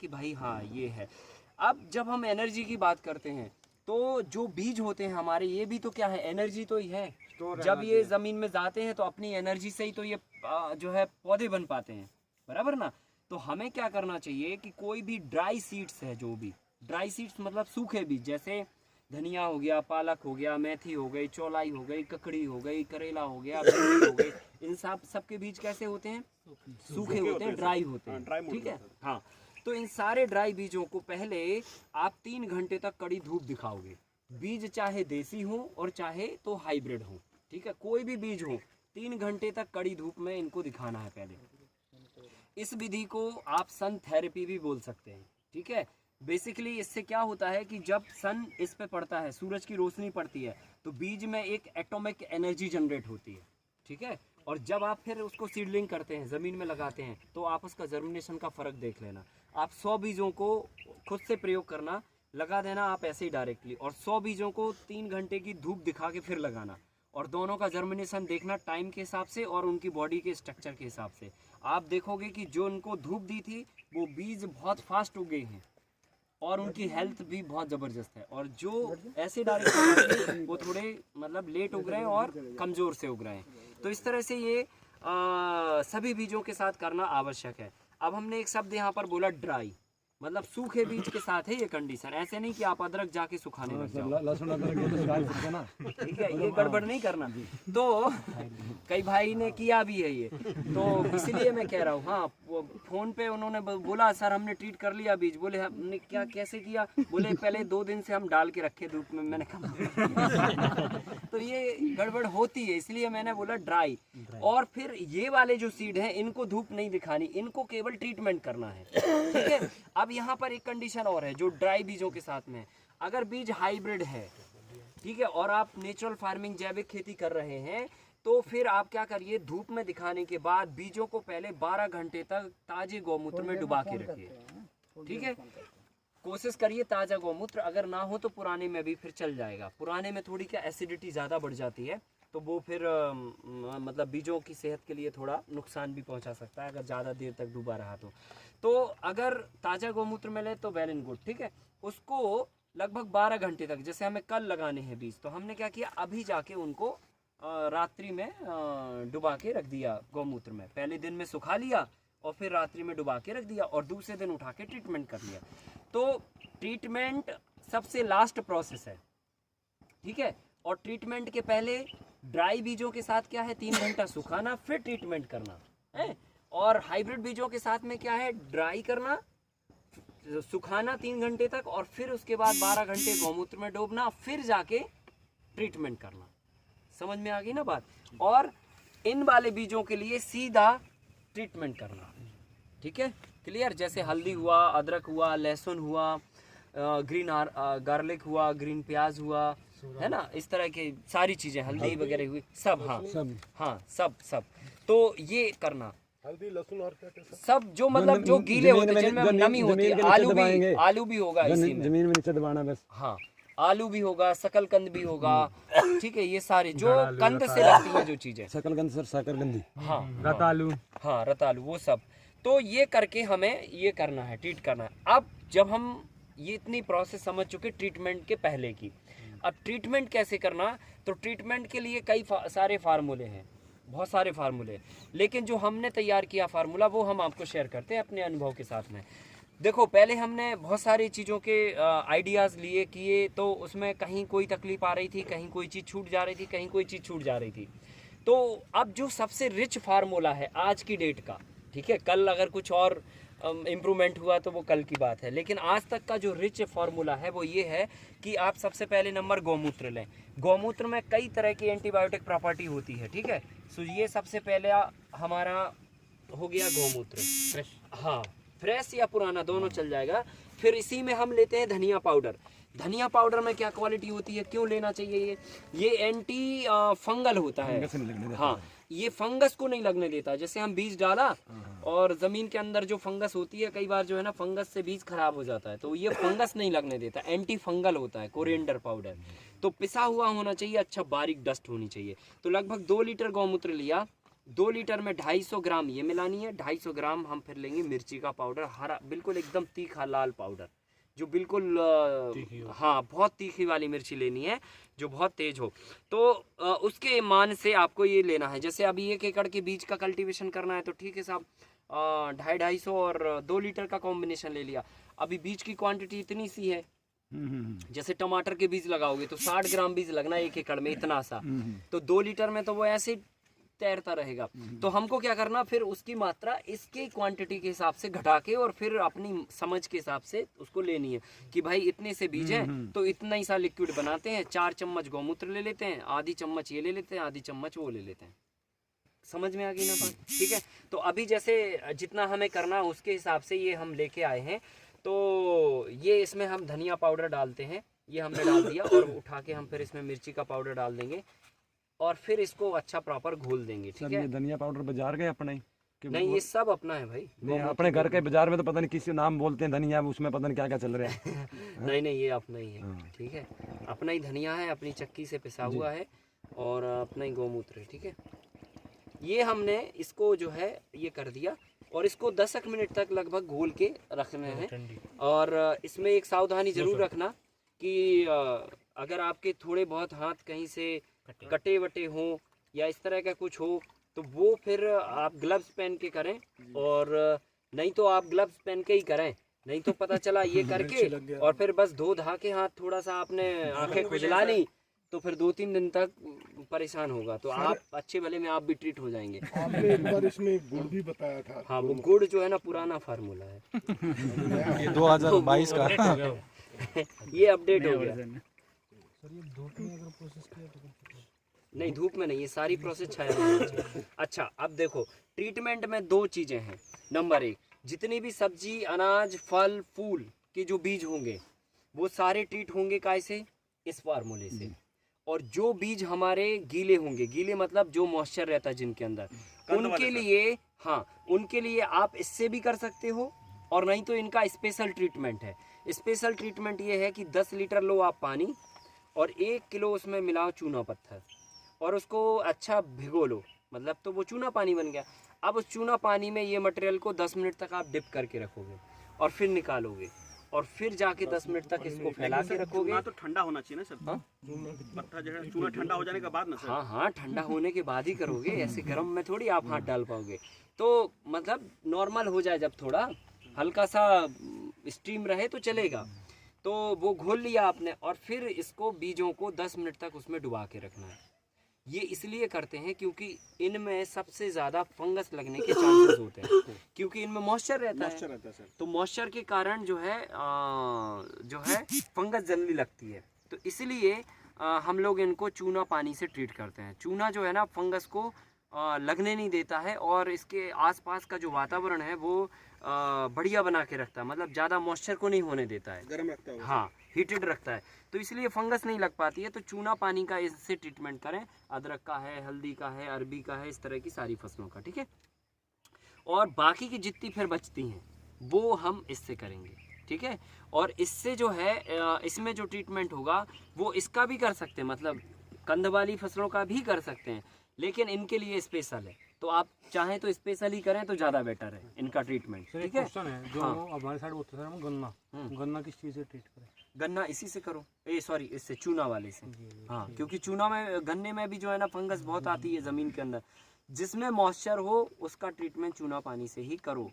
कि भाई हाँ ये है। अब जब हम एनर्जी की बात करते हैं तो जो बीज होते हैं हमारे, ये भी तो क्या है, एनर्जी तो ही है। जब ये ज़मीन में जाते हैं तो अपनी एनर्जी से ही तो ये जो है पौधे बन पाते हैं, बराबर ना। तो हमें क्या करना चाहिए कि कोई भी ड्राई सीड्स है, जो भी ड्राई सीड्स मतलब सूखे बीज, जैसे धनिया हो गया, पालक हो गया, मेथी हो गई, चौलाई हो गई, ककड़ी हो गई, करेला हो गया, भिंडी हो गई, इन सब के बीज कैसे होते हैं, सूखे होते हैं, ड्राई होते हैं, ठीक है। हाँ, तो इन सारे ड्राई बीजों को पहले आप 3 घंटे तक कड़ी धूप दिखाओगे। बीज चाहे देसी हो और चाहे तो हाइब्रिड हो, ठीक है, कोई भी बीज हो, 3 घंटे तक कड़ी धूप में इनको दिखाना है पहले। इस विधि को आप सन थेरेपी भी बोल सकते हैं, ठीक है। बेसिकली इससे क्या होता है कि जब सन इस पे पड़ता है, सूरज की रोशनी पड़ती है, तो बीज में एक एटॉमिक एनर्जी जनरेट होती है, ठीक है। और जब आप फिर उसको सीडलिंग करते हैं, ज़मीन में लगाते हैं, तो आप उसका जर्मिनेशन का फ़र्क देख लेना। आप 100 बीजों को खुद से प्रयोग करना, लगा देना आप ऐसे ही डायरेक्टली, और 100 बीजों को 3 घंटे की धूप दिखा के फिर लगाना, और दोनों का जर्मिनेशन देखना टाइम के हिसाब से और उनकी बॉडी के स्ट्रक्चर के हिसाब से। आप देखोगे कि जो उनको धूप दी थी वो बीज बहुत फास्ट उगे हैं और उनकी हेल्थ भी बहुत ज़बरदस्त है, और जो ऐसे डायरेक्ट वो थोड़े मतलब लेट उग रहे हैं और कमज़ोर से उग रहे हैं। तो इस तरह से ये सभी बीजों के साथ करना आवश्यक है। अब हमने एक शब्द यहाँ पर बोला ड्राई, मतलब सूखे बीज के साथ है ये कंडीशन। ऐसे नहीं कि आप अदरक जाके सुखाने लग जाओ, लहसुन अदरक ना, ठीक है, ये गड़बड़ नहीं करना। तो कई भाई ने किया भी है ये, तो इसलिए मैं कह रहा हूँ। हाँ, वो फोन पे उन्होंने बोला सर हमने ट्रीट कर लिया बीज, बोले हमने क्या कैसे किया, बोले पहले 2 दिन से हम डाल के रखे धूप में। मैंने कहा तो ये गड़बड़ होती है, इसलिए मैंने बोला ड्राई। और फिर ये वाले जो सीड हैं इनको धूप नहीं दिखानी, इनको केवल ट्रीटमेंट करना है, ठीक है। अब यहाँ पर एक कंडीशन और है जो ड्राई बीजों के साथ में, अगर बीज हाइब्रिड है, ठीक है, और आप नेचुरल फार्मिंग जैविक खेती कर रहे हैं, तो फिर आप क्या करिए, धूप में दिखाने के बाद बीजों को पहले 12 घंटे तक ताजे गौमूत्र में डुबा के रखिए, ठीक है। कोशिश करिए ताज़ा गौमूत्र, अगर ना हो तो पुराने में भी फिर चल जाएगा। पुराने में थोड़ी क्या एसिडिटी ज़्यादा बढ़ जाती है, तो वो फिर मतलब बीजों की सेहत के लिए थोड़ा नुकसान भी पहुंचा सकता है अगर ज़्यादा देर तक डूबा रहा तो अगर ताज़ा गौमूत्र मिले तो वेल एंड गुड, ठीक है। उसको लगभग 12 घंटे तक, जैसे हमें कल लगाने हैं बीज, तो हमने क्या किया, अभी जाके उनको रात्रि में डुबा के रख दिया गौमूत्र में। पहले दिन में सुखा लिया और फिर रात्रि में डुबा के रख दिया, और दूसरे दिन उठा के ट्रीटमेंट कर लिया। तो ट्रीटमेंट सबसे लास्ट प्रोसेस है, ठीक है। और ट्रीटमेंट के पहले ड्राई बीजों के साथ क्या है, 3 घंटा सुखाना फिर ट्रीटमेंट करना है। और हाइब्रिड बीजों के साथ में क्या है, ड्राई करना, सुखाना 3 घंटे तक, और फिर उसके बाद 12 घंटे गौमूत्र में डूबना, फिर जाके ट्रीटमेंट करना। समझ में आ गई ना बात। और इन वाले बीजों के लिए सीधा ट्रीटमेंट करना, ठीक है, क्लियर। जैसे हल्दी हुआ, अदरक हुआ, लहसुन हुआ, ग्रीन गार्लिक हुआ, ग्रीन प्याज हुआ, है ना, इस तरह के सारी चीजें, हल्दी वगैरह हुई सब, हाँ सब। तो ये करना, हल्दी लहसुन और क्या सब जो मतलब जो गीले होते हैं जिनमें नमी होती है, आलू भी होगा इसी में, जमीन में नीचे दबाना बस। हाँ, आलू भी होगा, शकलकंद भी होगा, ठीक है, ये सारे जो कंद से लगती है जो चीजें, शकलकंद सर, शकरकंदी, हाँ, रतालू, हाँ रतालू, वो सब। तो ये करके हमें ये करना है, ट्रीट करना है। अब जब हम ये इतनी प्रोसेस समझ चुके ट्रीटमेंट के पहले की, अब ट्रीटमेंट कैसे करना, तो ट्रीटमेंट के लिए कई सारे फार्मूले हैं, बहुत सारे फार्मूले, लेकिन जो हमने तैयार किया फार्मूला वो हम आपको शेयर करते हैं अपने अनुभव के साथ में। देखो, पहले हमने बहुत सारी चीज़ों के आइडियाज़ लिए किए, तो उसमें कहीं कोई तकलीफ आ रही थी, कहीं कोई चीज़ छूट जा रही थी, कहीं कोई चीज़ छूट जा रही थी। तो अब जो सबसे रिच फार्मूला है आज की डेट का, ठीक है, कल अगर कुछ और इम्प्रूवमेंट हुआ तो वो कल की बात है, लेकिन आज तक का जो रिच फार्मूला है वो ये है कि आप सबसे पहले नंबर गौमूत्र लें। गौमूत्र में कई तरह की एंटीबायोटिक प्रॉपर्टी होती है, ठीक है। सो ये सबसे पहले हमारा हो गया गौमूत्र फ्रेश, हाँ, फ्रेश या पुराना दोनों चल जाएगा। फिर इसी में हम लेते हैं धनिया पाउडर। धनिया पाउडर में क्या क्वालिटी होती है, क्यों लेना चाहिए, ये एंटी फंगल होता है, हाँ, ये फंगस को नहीं लगने देता। जैसे हम बीज डाला और ज़मीन के अंदर जो फंगस होती है, कई बार जो है ना फंगस से बीज खराब हो जाता है, तो ये फंगस नहीं लगने देता, एंटी फंगल होता है कोरिएंडर पाउडर। तो पिसा हुआ होना चाहिए, अच्छा बारीक डस्ट होनी चाहिए। तो लगभग 2 लीटर गौमूत्र लिया, 2 लीटर में 250 ग्राम ये मिलानी है, 250 ग्राम हम फिर लेंगे मिर्ची का पाउडर, हरा बिल्कुल एकदम तीखा लाल पाउडर, जो बिल्कुल हाँ बहुत तीखी वाली मिर्ची लेनी है जो बहुत तेज हो। तो उसके मान से आपको ये लेना है। जैसे अभी 1 एकड़ के बीज का कल्टीवेशन करना है तो ठीक है साहब, 250 और 2 लीटर का कॉम्बिनेशन ले लिया। अभी बीज की क्वांटिटी इतनी सी है, जैसे टमाटर के बीज लगाओगे तो 60 ग्राम बीज लगना है 1 एकड़ में, इतना सा, तो 2 लीटर में तो वो ऐसे तैरता रहेगा। तो हमको क्या करना, फिर उसकी मात्रा इसके क्वांटिटी के हिसाब से घटा के और फिर अपनी समझ के हिसाब से उसको लेनी है कि भाई इतने से बीज है तो इतना ही सा लिक्विड बनाते हैं। 4 चम्मच गौमूत्र ले लेते हैं, आधी चम्मच ये ले लेते हैं, आधी चम्मच वो ले लेते हैं। समझ में आ गई ना बात? ठीक है। तो अभी जैसे जितना हमें करना है उसके हिसाब से ये हम लेके आए हैं। तो ये इसमें हम धनिया पाउडर डालते हैं, ये हमने डाल दिया, और उठा के हम फिर इसमें मिर्ची का पाउडर डाल देंगे और फिर इसको अच्छा प्रॉपर घोल देंगे। ठीक है। ये धनिया पाउडर बाजार गए अपने नहीं, ये सब अपना है भाई। नहीं, अपने घर के बाजार में तो पता नहीं किसी नाम बोलते हैं धनिया, उसमें पता नहीं क्या क्या चल रहा है। नहीं नहीं, ये अपना ही है। ठीक है, अपना ही धनिया है, अपनी चक्की से पिसा हुआ है और अपना ही गौमूत्र है। ठीक है, ये हमने इसको जो है ये कर दिया और इसको 10 मिनट तक लगभग घोल के रखने हैं। और इसमें एक सावधानी जरूर रखना कि अगर आपके थोड़े बहुत हाथ कहीं से कटे वटे हों या इस तरह का कुछ हो तो वो फिर आप ग्लव्स पहन के करें, और नहीं तो आप ग्लव्स पहन के ही करें, नहीं तो पता चला ये करके और फिर बस धो धा के हाथ थोड़ा सा आपने आंखें खुजला ली तो फिर 2-3 दिन तक परेशान होगा। तो आप अच्छे भले में आप भी ट्रीट हो जाएंगे। आपने एक बार इसमें गुड़ भी बताया था। हाँ, वो गुड़ जो है ना पुराना फार्मूला है। ये 2022 का ये अपडेट हो गया। नहीं, धूप में नहीं, ये सारी प्रोसेस छाया में होनी चाहिए। अच्छा, अब देखो ट्रीटमेंट में 2 चीजें हैं। नंबर 1, जितनी भी सब्जी अनाज फल फूल के जो बीज होंगे वो सारे ट्रीट होंगे कैसे, इस फार्मूले से। और जो बीज हमारे गीले होंगे, गीले मतलब जो मॉइस्चर रहता है जिनके अंदर, उनके लिए हाँ, उनके लिए आप इससे भी कर सकते हो, और नहीं तो इनका स्पेशल ट्रीटमेंट है। स्पेशल ट्रीटमेंट ये है कि 10 लीटर लो आप पानी और 1 किलो उसमें मिलाओ चूना पत्थर और उसको अच्छा भिगो लो, मतलब तो वो चूना पानी बन गया। अब उस चूना पानी में ये मटेरियल को 10 मिनट तक आप डिप करके रखोगे और फिर निकालोगे और फिर जाके 10 मिनट तक इसको फैला के रखोगे। चूना तो ठंडा होना चाहिए ना सर। हाँ? पत्थर जो है चूना ठंडा हो जाने के बाद ना सर। हाँ हाँ, ठंडा होने के बाद ही करोगे, ऐसे गर्म में थोड़ी आप हाथ डाल पाओगे। तो मतलब नॉर्मल हो जाए, जब थोड़ा हल्का सा स्टीम रहे तो चलेगा। तो वो घोल लिया आपने और फिर इसको बीजों को 10 मिनट तक उसमें डुबा के रखना है। ये इसलिए करते हैं क्योंकि इनमें सबसे ज़्यादा फंगस लगने के चांसेस होते हैं, क्योंकि इनमें मॉइस्चर रहता है। तो मॉइस्चर के कारण जो है फंगस जल्दी लगती है। तो इसलिए हम लोग इनको चूना पानी से ट्रीट करते हैं। चूना जो है ना फंगस को लगने नहीं देता है और इसके आसपास का जो वातावरण है वो बढ़िया बना के रखता है, मतलब ज़्यादा मॉइस्चर को नहीं होने देता है, गर्म रखता है। हाँ, हीटेड रखता है। तो इसलिए फंगस नहीं लग पाती है। तो चूना पानी का इससे ट्रीटमेंट करें। अदरक का है, हल्दी का है, अरबी का है, इस तरह की सारी फसलों का। ठीक है, और बाकी की जितनी फिर बचती हैं वो हम इससे करेंगे। ठीक है, और इससे जो है इसमें जो ट्रीटमेंट होगा वो इसका भी कर सकते हैं, मतलब कंद वाली फसलों का भी कर सकते हैं, लेकिन इनके लिए स्पेशल है। तो आप चाहें तो स्पेशल ही करें तो ज़्यादा बेटर है इनका ट्रीटमेंट। ठीक है, क्वेश्चन है जो हमारे साइड होता है गन्ना, गन्ना किस चीज़ से ट्रीट करें? गन्ना इसी से करो, सॉरी इससे चूना वाले से। हाँ, क्योंकि चूना में गन्ने में भी जो है ना फंगस बहुत आती है ज़मीन के अंदर। जिसमें मॉइस्चर हो उसका ट्रीटमेंट चूना पानी से ही करो,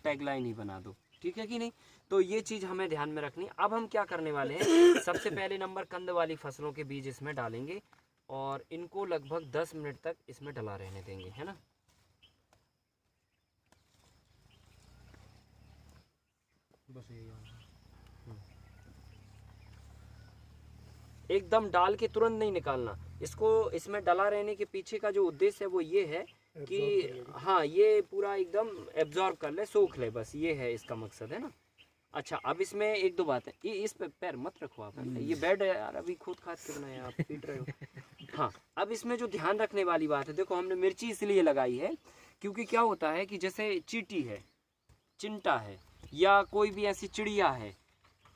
टैगलाइन ही बना दो। ठीक है कि नहीं? तो ये चीज़ हमें ध्यान में रखनी। अब हम क्या करने वाले हैं, सबसे पहले नंबर कंद वाली फसलों के बीज इसमें डालेंगे और इनको लगभग 10 मिनट तक इसमें डला रहने देंगे, है ना। बस यही एकदम डाल के तुरंत नहीं निकालना इसको। इसमें डला रहने के पीछे का जो उद्देश्य है वो ये है कि हाँ, ये पूरा एकदम एब्जॉर्ब कर ले, सोख ले, बस ये है इसका मकसद, है ना। अच्छा, अब इसमें 1-2 बातें, ये इस पे पैर मत रखो आप, ये बेड है यार, अभी खुद खाद के बनाया, आप पीट रहे हो। हाँ, अब इसमें जो ध्यान रखने वाली बात है, देखो हमने मिर्ची इसलिए लगाई है क्योंकि क्या होता है कि जैसे चींटी है, चिंटा है, या कोई भी ऐसी चिड़िया है,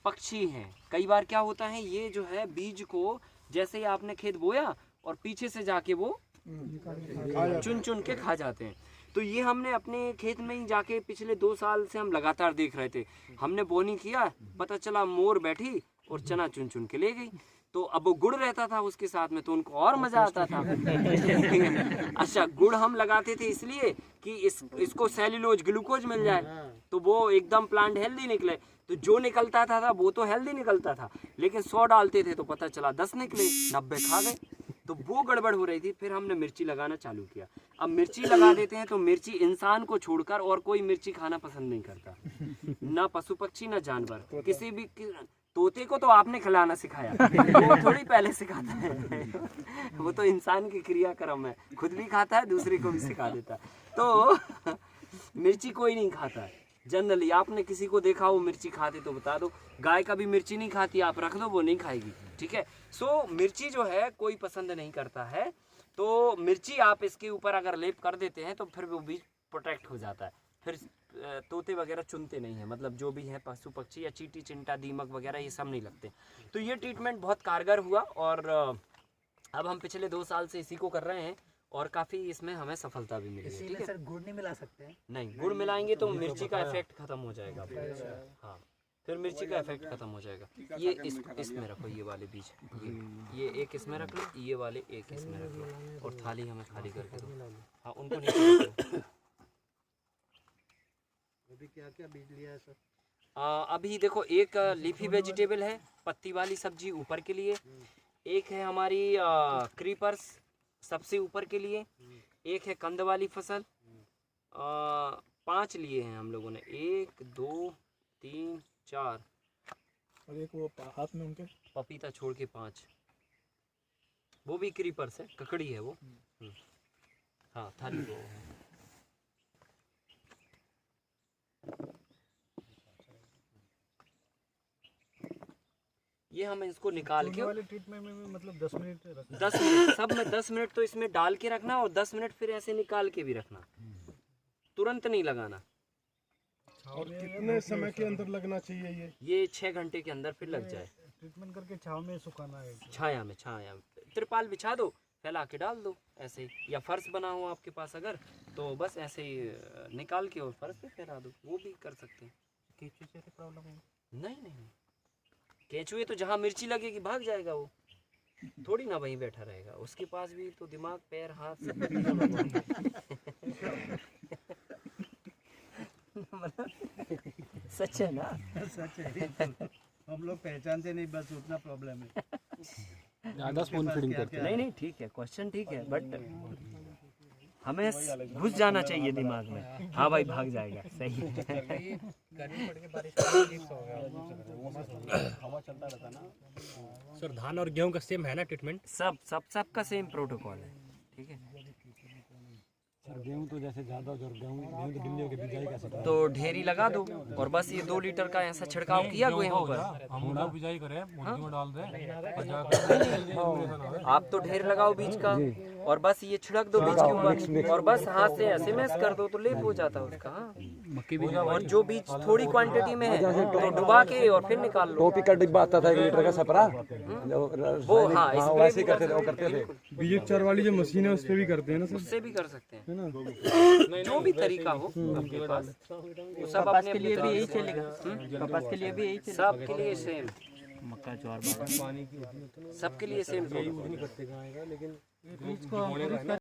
पक्षी हैं, कई बार क्या होता है ये जो है बीज को जैसे ही आपने खेत बोया और पीछे से जाके वो चुन चुन के खा जाते हैं। तो ये हमने अपने खेत में ही जाके पिछले 2 साल से हम लगातार देख रहे थे। हमने बोनी किया, पता चला मोर बैठी और चना चुन चुन के ले गई। तो अब वो गुड़ रहता था उसके साथ में, तो उनको और मजा आता था। अच्छा, गुड़ हम लगाते थे इसलिए कि इसको सेल्यूलोज ग्लूकोज मिल जाए, तो वो एकदम प्लांट हेल्दी निकले। तो जो निकलता था वो तो हेल्दी निकलता था, लेकिन 100 डालते थे तो पता चला 10 निकले, 90 खा गए। तो वो गड़बड़ हो रही थी। फिर हमने मिर्ची लगाना चालू किया। अब मिर्ची लगा देते हैं तो मिर्ची इंसान को छोड़कर और कोई मिर्ची खाना पसंद नहीं करता, ना पशु पक्षी ना जानवर। किसी भी तोते को तो आपने खिलाना सिखाया, वो थोड़ी पहले सिखाता है। वो तो इंसान की क्रियाक्रम है, खुद भी खाता है, दूसरे को भी सिखा देता है। तो मिर्ची कोई नहीं खाता है जनरली। आपने किसी को देखा वो मिर्ची खाते तो बता दो। गाय का भी मिर्ची नहीं खाती, आप रख दो वो नहीं खाएगी, ठीक है। सो मिर्ची जो है कोई पसंद नहीं करता है। तो मिर्ची आप इसके ऊपर अगर लेप कर देते हैं तो फिर वो बीज प्रोटेक्ट हो जाता है। फिर तोते वगैरह चुनते नहीं है, मतलब जो भी है पशु पक्षी या चींटी चिंटा दीमक वगैरह ये सब नहीं लगते। तो ये ट्रीटमेंट बहुत कारगर हुआ और अब हम पिछले 2 साल से इसी को कर रहे हैं और काफ़ी इसमें हमें सफलता भी मिली है। ठीक है सर, गुड़ नहीं मिला सकते हैं? नहीं, गुड़ मिलाएंगे तो मिर्ची का इफेक्ट खत्म हो जाएगा। हाँ, फिर मिर्ची का इफेक्ट खत्म हो जाएगा। ये इसमें रखो, ये वाले बीज, ये एक इसमें रख लो, ये वाले एक इसमें रख लो और थाली हमें खाली करके दो। हाँ, उनको नहीं। अभी क्या क्या बीज लिया है सर? अभी देखो, एक लीफी वेजिटेबल है, पत्ती वाली सब्जी ऊपर के लिए। एक है हमारी क्रीपर्स, सबसे ऊपर के लिए। एक है कंद वाली फसल। 5 लिए हैं हम लोगों ने, 1 2 3 4 और एक वो हाथ में उनके पपीता छोड़ के 5, वो भी क्रीपर्स है, ककड़ी है वो। हाँ, थाली वो है। ये हम इसको निकाल के वाले ट्रीटमेंट में मतलब 10 मिनट रखना। 10 मिनट, सब में 10 मिनट तो इसमें डाल के रखना और 10 मिनट फिर ऐसे निकाल के भी रखना, तुरंत नहीं लगाना। और कितने समय के अंदर लगना चाहिए ये 6 घंटे के अंदर फिर लग जाए। ट्रीटमेंट करके छाव में सुखाना है। छाया में त्रिपाल बिछा दो, फैला के डाल दो ऐसे ही, या फर्श बना हो आपके पास अगर, तो बस ऐसे ही निकाल के और फर्श पे फैला दो, वो भी कर सकते हैं। केंचुए से प्रॉब्लम है? नहीं, केंचुए तो जहाँ मिर्ची लगेगी भाग जाएगा, वो थोड़ी ना वहीं बैठा रहेगा। उसके पास भी तो दिमाग, पैर, हाथ सब सच है ना? सच है। हम लोग पहचानते नहीं, बस उतना प्रॉब्लम है। ज़्यादा स्पून फीडिंग करते हैं। नहीं, ठीक है, क्वेश्चन ठीक है, बट हमें घुस जाना चाहिए दिमाग में। हाँ भाई, भाग जाएगा, सही है। गर्मी पड़ के बारिश हो गया। हवा चलता रहता ना। सर, धान और गेहूं का सेम है ना ट्रीटमेंट? सबका सेम प्रोटोकॉल है, ठीक है। सर गेहूं तो जैसे ज्यादा और गेहूं तो गिल्लियों के बिजाई कैसे करें? तो ढेरी लगा दो और बस ये 2 लीटर का ऐसा छिड़काव किया गेहूं पर। हम लोग बिजाई करें, मुट्ठी में डाल दें। आप तो ढेर लगाओ बीज का और बस ये छिड़क दो बीज के ऊपर और बस हाथ से ऐसे मैश कर दो तो लेप हो जाता है उसका। हाँ, और जो बीज थोड़ी क्वांटिटी में है तो डुबा के और फिर निकाल लो। टोपी का डिब्बा आता था 1 लीटर का सपरा, वो हाँ, वैसे ही करते थे, वो करते थे। बीज वाली जो मशीन है उस पर भी करते हैं ना सर? उससे भी कर सकते हैं, जो भी तरीका हो आपके पास। वो सब अपने के लिए भी यही चलेगा, कपास के लिए भी यही चलेगा, सब के लिए सेम। मक्का, ज्वार, सबके लिए सेम।